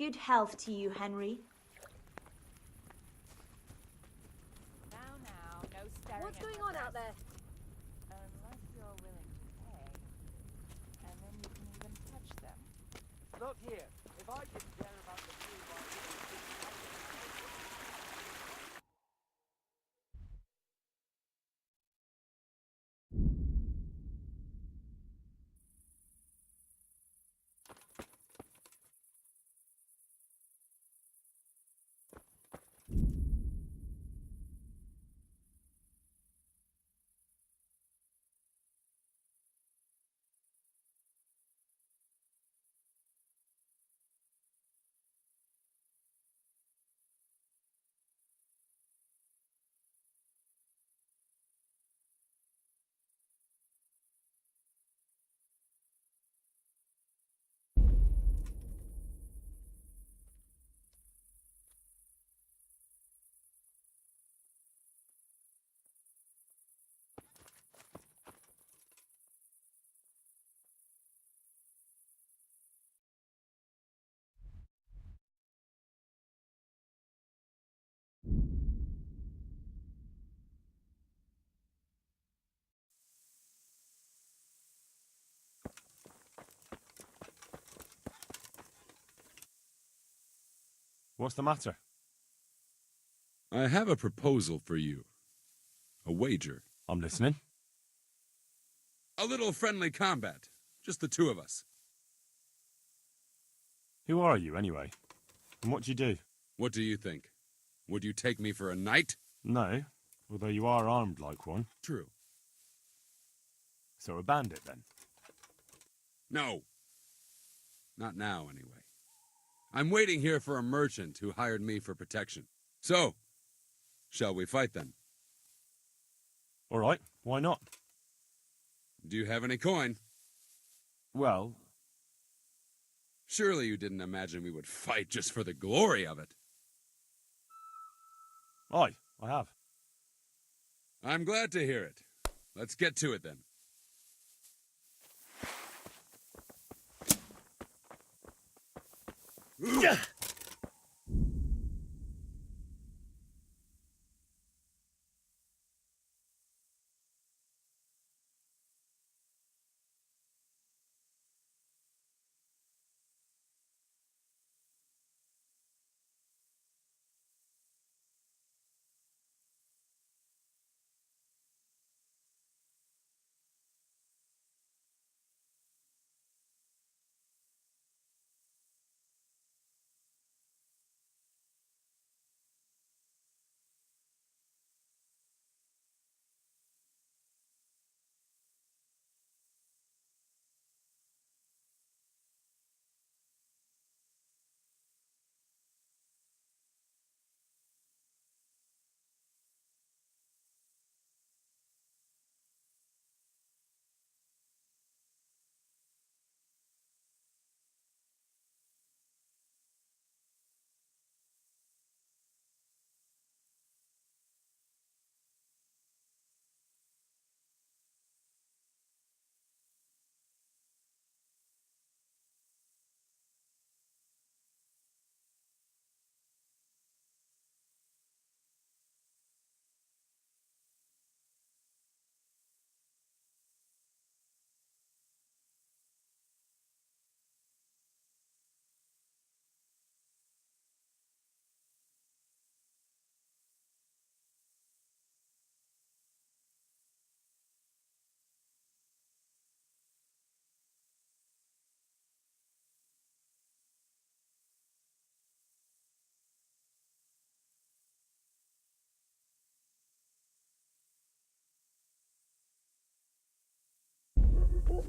Good health to you, Henry. Now, no staring. What's going on out there? Unless you're willing to pay, and then you can even touch them. Look here, if I didn't care about the blue What's the matter? I have a proposal for you. A wager. I'm listening. A little friendly combat. Just the two of us. Who are you, anyway? And what do you do? What do you think? Would you take me for a knight? No, although you are armed like one. True. So a bandit, then? No. Not now, anyway. I'm waiting here for a merchant who hired me for protection. So, shall we fight then? All right, why not? Do you have any coin? Well... Surely you didn't imagine we would fight just for the glory of it. Aye, I have. I'm glad to hear it. Let's get to it then. Yeah.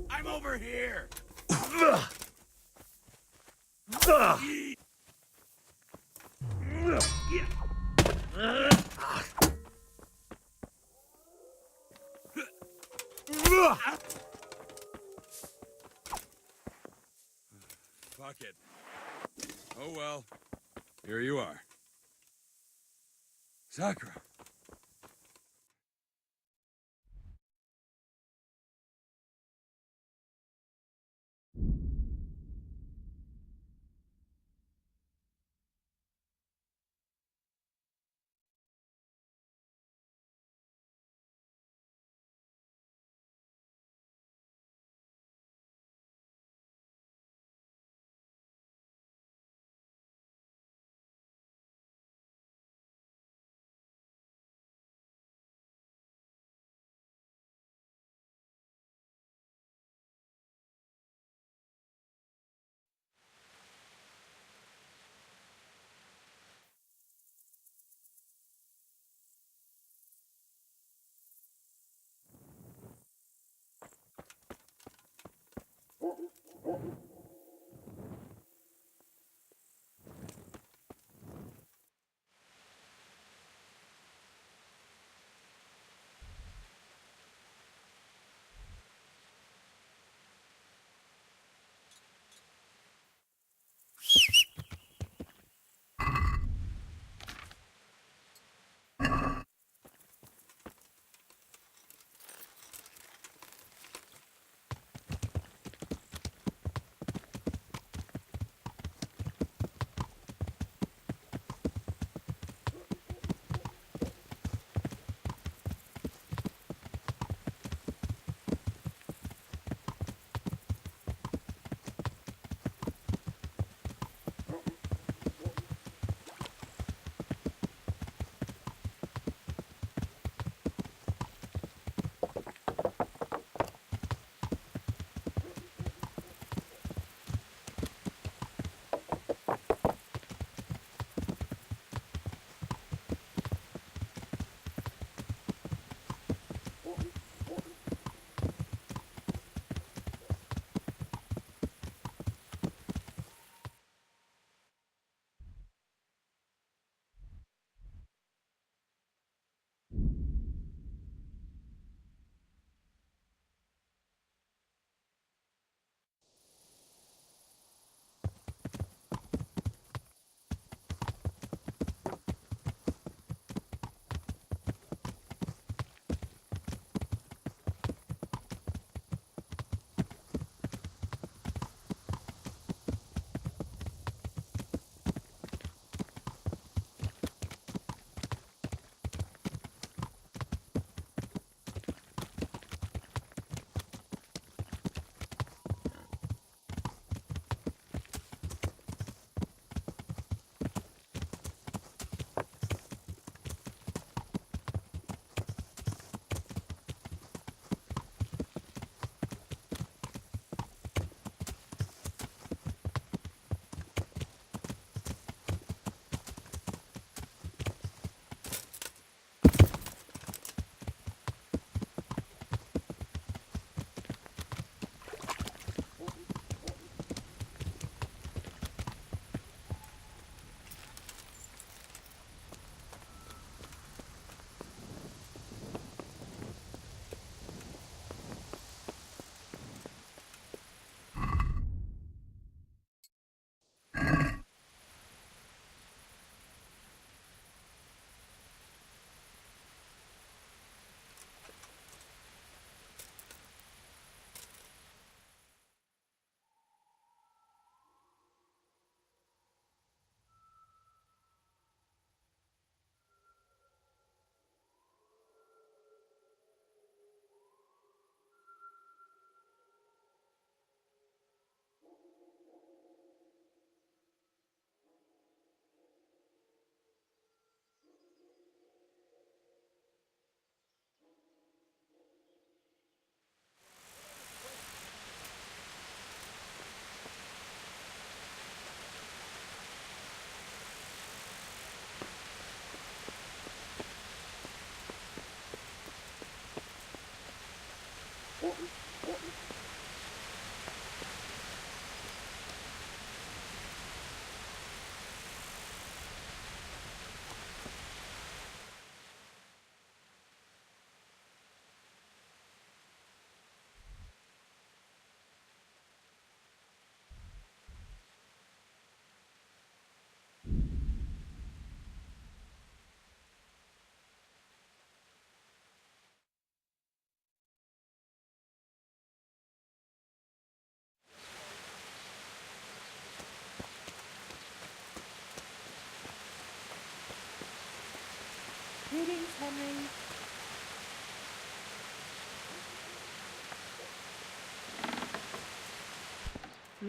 I'm over here! Fuck it. Oh well. Here you are. Sakura. Greetings, Henry.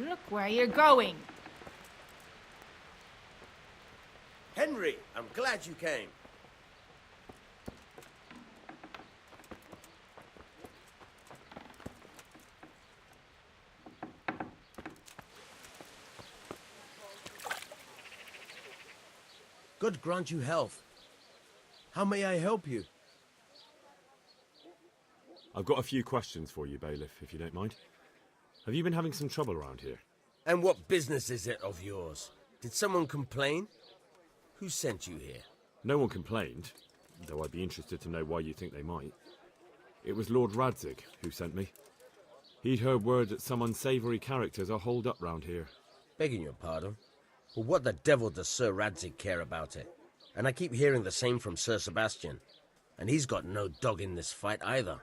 Look where you're going. Henry, I'm glad you came. God grant you health. How may I help you? I've got a few questions for you, Bailiff, if you don't mind. Have you been having some trouble around here? And what business is it of yours? Did someone complain? Who sent you here? No one complained, though I'd be interested to know why you think they might. It was Lord Radzig who sent me. He'd heard word that some unsavoury characters are holed up round here. Begging your pardon, but what the devil does Sir Radzig care about it? And I keep hearing the same from Sir Sebastian. And he's got no dog in this fight either.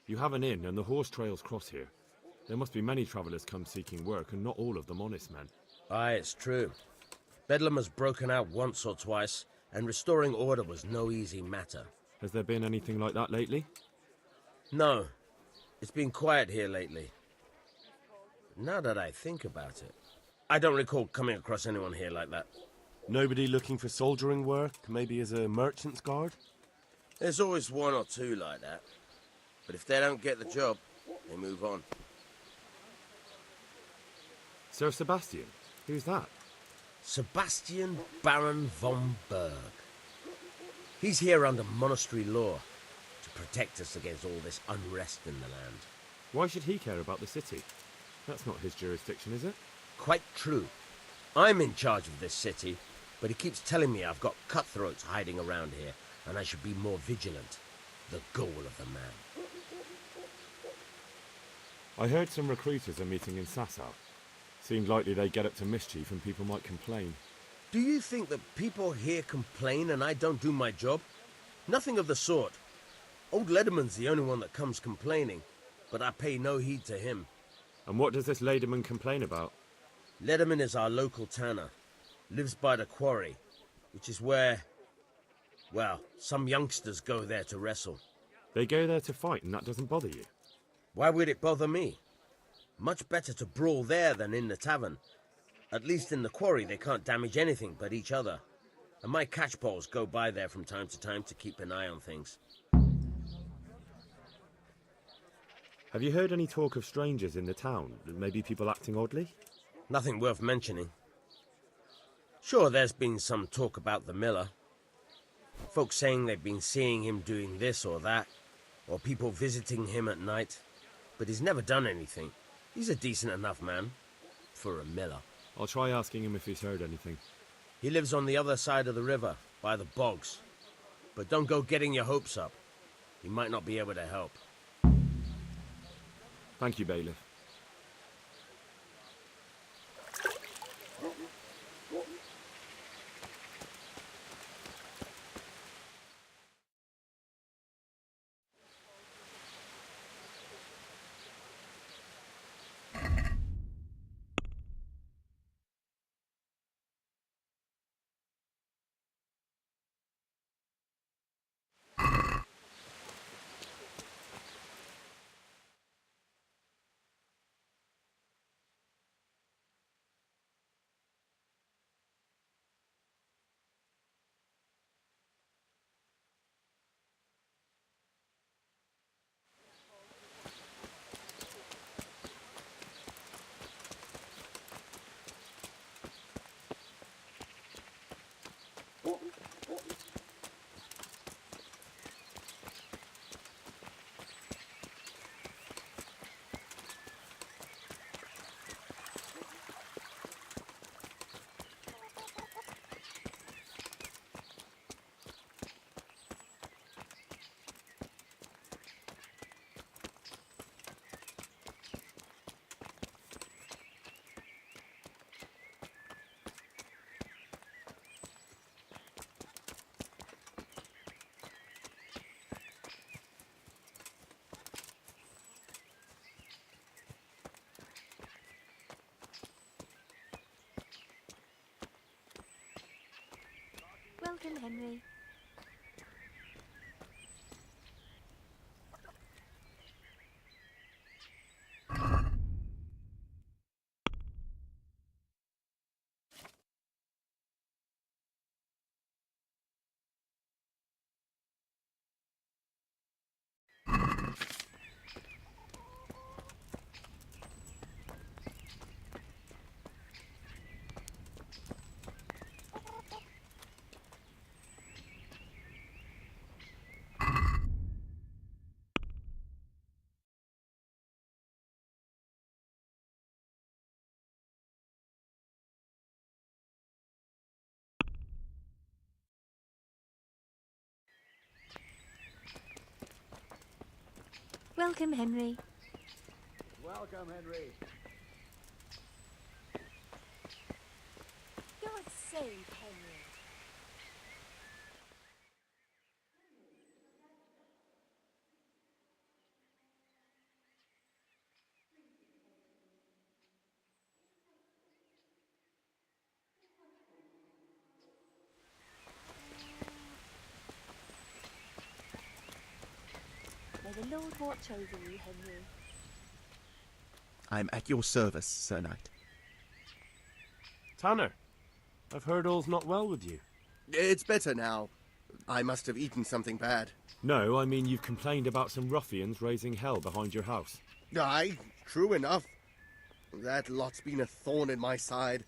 You have an inn and the horse trails cross here. There must be many travellers come seeking work, and not all of them honest men. Aye, it's true. Bedlam has broken out once or twice, and restoring order was no easy matter. Has there been anything like that lately? No. It's been quiet here lately. Now that I think about it, I don't recall coming across anyone here like that. Nobody looking for soldiering work, maybe as a merchant's guard? There's always one or two like that. But if they don't get the job, they move on. Sir Sebastian? Who's that? Sebastian Baron von Berg. He's here under monastery law to protect us against all this unrest in the land. Why should he care about the city? That's not his jurisdiction, is it? Quite true. I'm in charge of this city, but he keeps telling me I've got cutthroats hiding around here, and I should be more vigilant. The goal of the man. I heard some recruiters are meeting in Sasau. Seemed likely they get up to mischief and people might complain. Do you think that people here complain and I don't do my job? Nothing of the sort. Old Lederman's the only one that comes complaining, but I pay no heed to him. And what does this Lederman complain about? Lederman is our local tanner. Lives by the quarry, which is where, well, some youngsters go there to wrestle. They go there to fight and that doesn't bother you? Why would it bother me? Much better to brawl there than in the tavern. At least in the quarry they can't damage anything but each other. And my catchpoles go by there from time to keep an eye on things. Have you heard any talk of strangers in the town? Maybe people acting oddly? Nothing worth mentioning. Sure, there's been some talk about the miller. Folks saying they've been seeing him doing this or that, or people visiting him at night. But he's never done anything. He's a decent enough man. For a miller. I'll try asking him if he's heard anything. He lives on the other side of the river, by the bogs. But don't go getting your hopes up. He might not be able to help. Thank you, Bailiff. Welcome, Henry. Welcome, Henry. Welcome, Henry. God save Henry. May the Lord watch over you, Henry. I'm at your service, Sir Knight. Tanner, I've heard all's not well with you. It's better now. I must have eaten something bad. No, I mean you've complained about some ruffians raising hell behind your house. Aye, true enough. That lot's been a thorn in my side.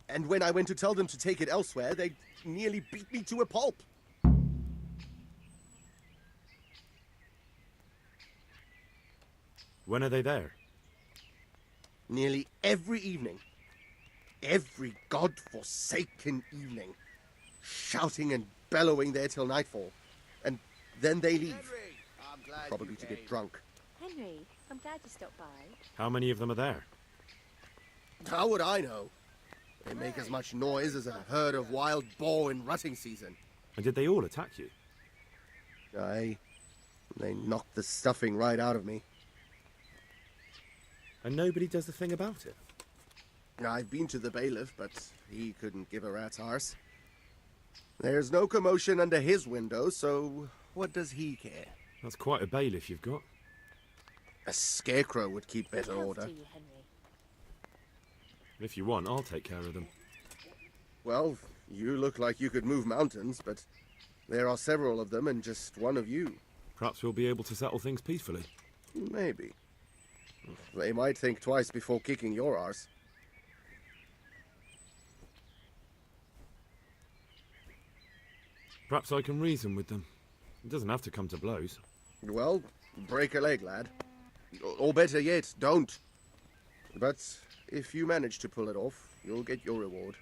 And when I went to tell them to take it elsewhere, they nearly beat me to a pulp. When are they there? Nearly every evening. Every god-forsaken evening. Shouting and bellowing there till nightfall. And then they leave. Henry, I'm glad Probably you to came. get drunk. Henry, I'm glad you stopped by. How many of them are there? How would I know? They make as much noise as a herd of wild boar in rutting season. And did they all attack you? Aye. They knocked the stuffing right out of me. And nobody does a thing about it? I've been to the bailiff, but he couldn't give a rat's arse. There's no commotion under his window, so what does he care? That's quite a bailiff you've got. A scarecrow would keep better Good health order. to you, Henry. If you want, I'll take care of them. Well, you look like you could move mountains, but there are several of them and just one of you. Perhaps we'll be able to settle things peacefully. Maybe. They might think twice before kicking your arse. Perhaps I can reason with them. It doesn't have to come to blows. Well, break a leg, lad. Or better yet, don't. But if you manage to pull it off, you'll get your reward.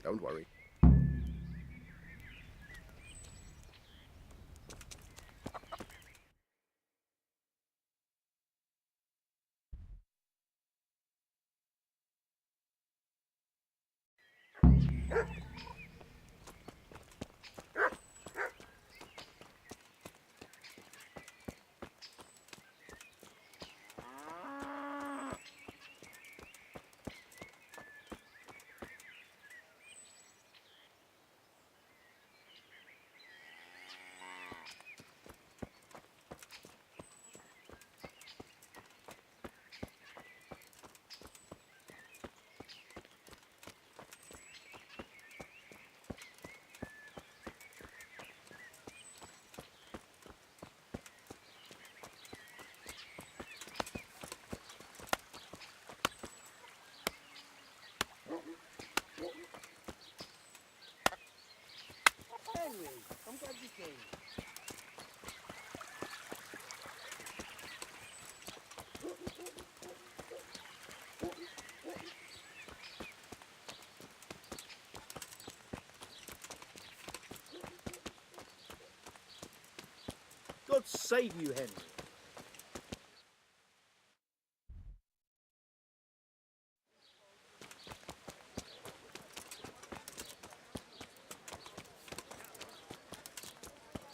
Don't worry. Henry, I'm glad you came. God save you, Henry.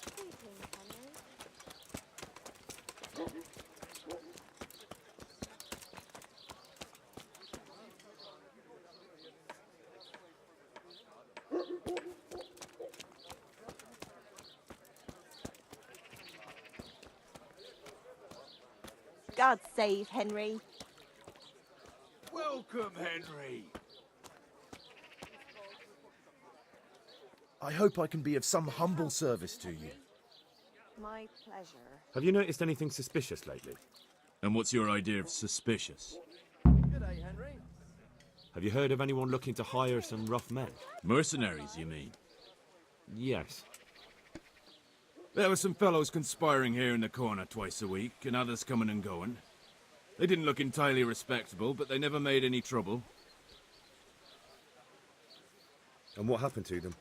Greetings, Henry. God save Henry. Welcome, Henry. I hope I can be of some humble service to you. My pleasure. Have you noticed anything suspicious lately? And what's your idea of suspicious? G'day, Henry. Have you heard of anyone looking to hire some rough men? Mercenaries, you mean? Yes. There were some fellows conspiring here in the corner twice a week, and others coming and going. They didn't look entirely respectable, but they never made any trouble. And what happened to them?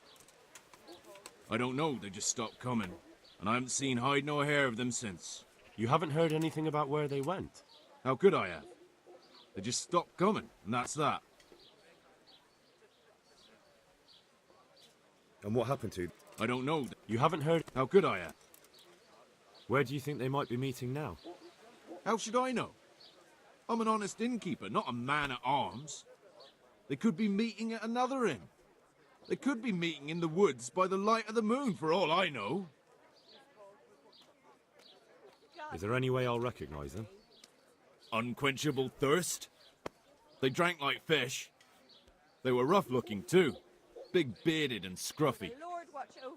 I don't know, they just stopped coming, and I haven't seen hide nor hair of them since. You haven't heard anything about where they went? How could I have? They just stopped coming, and that's that. And what happened to... I don't know. You haven't heard... How could I have? Where do you think they might be meeting now? How should I know? I'm an honest innkeeper, not a man-at-arms. They could be meeting at another inn. They could be meeting in the woods by the light of the moon, for all I know. Is there any way I'll recognize them? Unquenchable thirst. They drank like fish. They were rough-looking, too. Big-bearded and scruffy.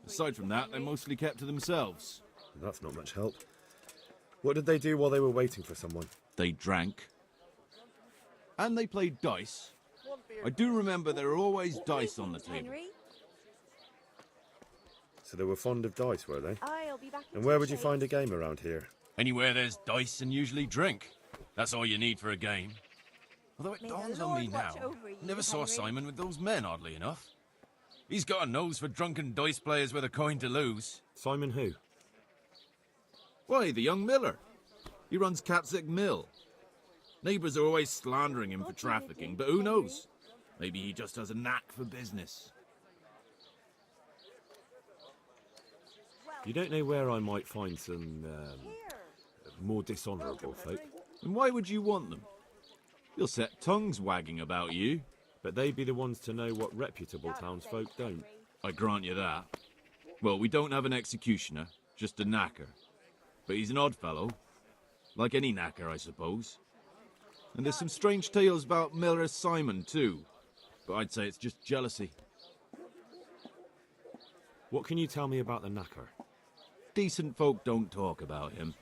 Aside from that, they mostly kept to themselves. That's not much help. What did they do while they were waiting for someone? They drank. And they played dice. I do remember there were always dice on the table. Henry, So they were fond of dice, were they? I'll be back in And where two would you shakes. find a game around here? Anywhere there's dice and usually drink. That's all you need for a game. Although it May the dawns on me Lord now, watch over you, I never saw Henry. Simon with those men, oddly enough. He's got a nose for drunken dice players with a coin to lose. Simon who? Why, the young miller. He runs Catzick Mill. Neighbours are always slandering him for trafficking, but who knows? Maybe he just has a knack for business. You don't know where I might find some, more dishonourable folk? And why would you want them? You'll set tongues wagging about you. But they'd be the ones to know what reputable townsfolk don't. I grant you that. Well, we don't have an executioner, just a knacker. But he's an odd fellow. Like any knacker, I suppose. And there's some strange tales about Miller Simon, too. But I'd say it's just jealousy. What can you tell me about the knacker? Decent folk don't talk about him.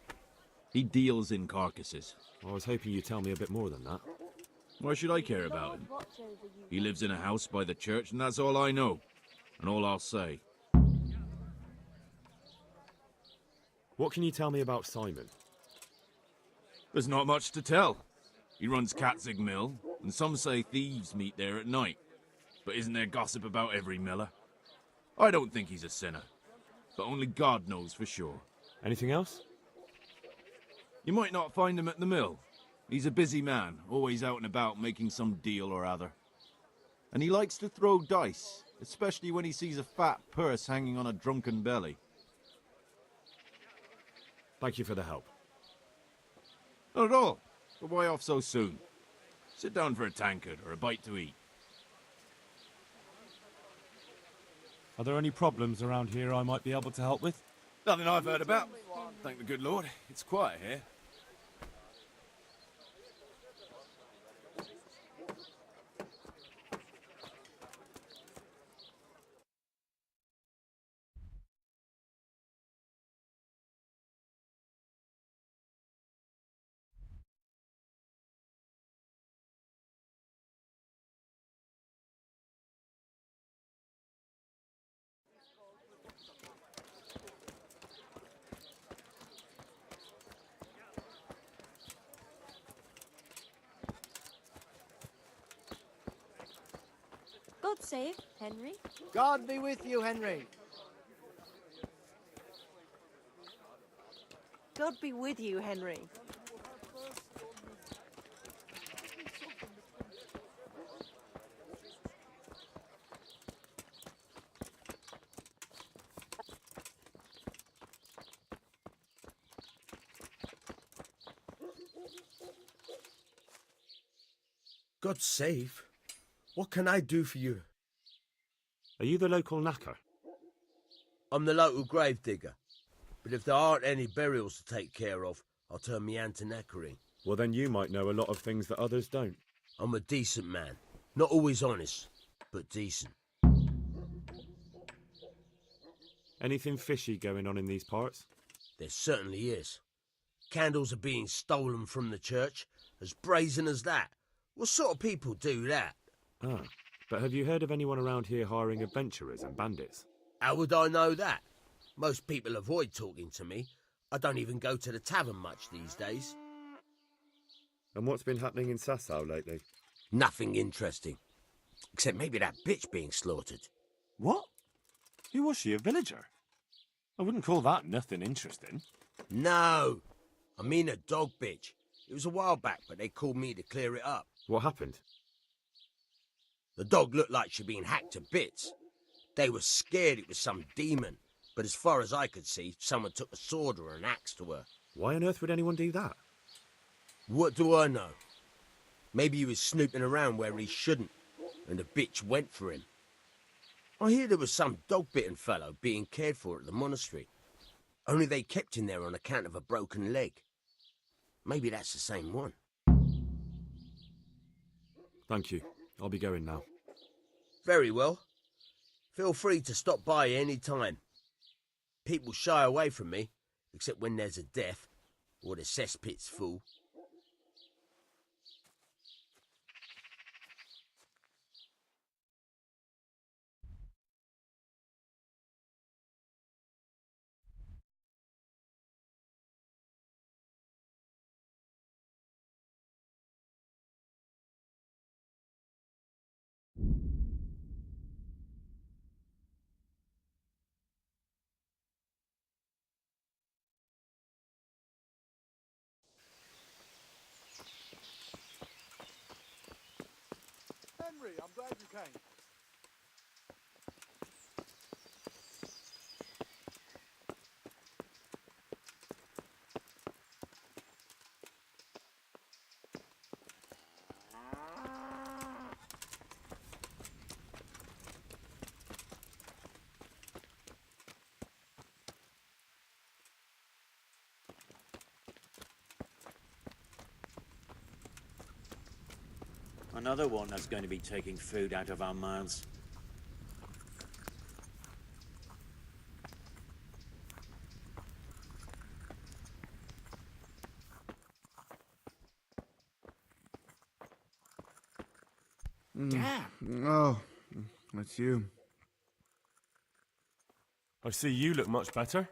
He deals in carcasses. I was hoping you'd tell me a bit more than that. Why should I care about him? He lives in a house by the church, and that's all I know. And all I'll say. What can you tell me about Simon? There's not much to tell. He runs Catzick Mill, and some say thieves meet there at night. But isn't there gossip about every miller? I don't think he's a sinner. But only God knows for sure. Anything else? You might not find him at the mill. He's a busy man, always out and about making some deal or other. And he likes to throw dice, especially when he sees a fat purse hanging on a drunken belly. Thank you for the help. Not at all. But why off so soon? Sit down for a tankard or a bite to eat. Are there any problems around here I might be able to help with? Nothing I've heard about. Thank the good Lord. It's quiet here. God save Henry. God be with you, Henry. God be with you, Henry. God save. What can I do for you? Are you the local knacker? I'm the local gravedigger. But if there aren't any burials to take care of, I'll turn me hand to knackering. Well, then you might know a lot of things that others don't. I'm a decent man. Not always honest, but decent. Anything fishy going on in these parts? There certainly is. Candles are being stolen from the church, as brazen as that. What sort of people do that? Ah, but have you heard of anyone around here hiring adventurers and bandits? How would I know that? Most people avoid talking to me. I don't even go to the tavern much these days. And what's been happening in Sasau lately? Nothing interesting. Except maybe that bitch being slaughtered. What? Who was she, a villager? I wouldn't call that nothing interesting. No. I mean a dog bitch. It was a while back, but they called me to clear it up. What happened? The dog looked like she'd been hacked to bits. They were scared it was some demon, but as far as I could see, someone took a sword or an axe to her. Why on earth would anyone do that? What do I know? Maybe he was snooping around where he shouldn't, and the bitch went for him. I hear there was some dog-bitten fellow being cared for at the monastery. Only they kept him there on account of a broken leg. Maybe that's the same one. Thank you. I'll be going now. Very well. Feel free to stop by any time. People shy away from me, except when there's a death, or the cesspit's full. Henry, I'm glad you came. Another one that's going to be taking food out of our mouths. Damn. Oh, that's you. I see you look much better.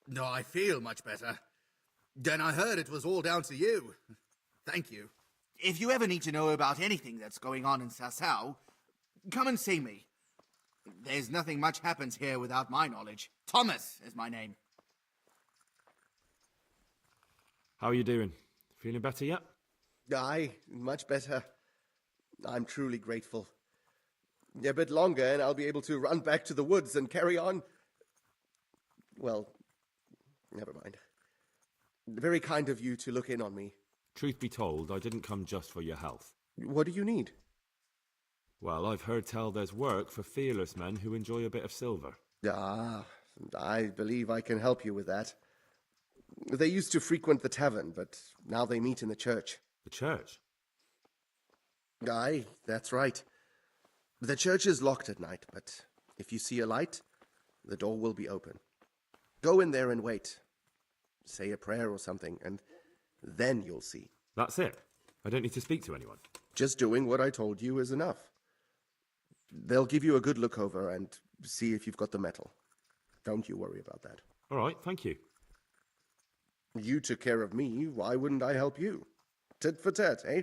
No, I feel much better. Then I heard it was all down to you. Thank you. If you ever need to know about anything that's going on in Sasau, come and see me. There's nothing much happens here without my knowledge. Thomas is my name. How are you doing? Feeling better yet? Aye, much better. I'm truly grateful. A bit longer and I'll be able to run back to the woods and carry on. Well, never mind. Very kind of you to look in on me. Truth be told, I didn't come just for your health. What do you need? Well, I've heard tell there's work for fearless men who enjoy a bit of silver. Ah, I believe I can help you with that. They used to frequent the tavern, but now they meet in the church. The church? Aye, that's right. The church is locked at night, but if you see a light, the door will be open. Go in there and wait. Say a prayer or something, and then you'll see. That's it? I don't need to speak to anyone? Just doing what I told you is enough. They'll give you a good look over and see if you've got the metal. Don't you worry about that. All right, thank you. You took care of me, why wouldn't I help you? Tit for tat, eh?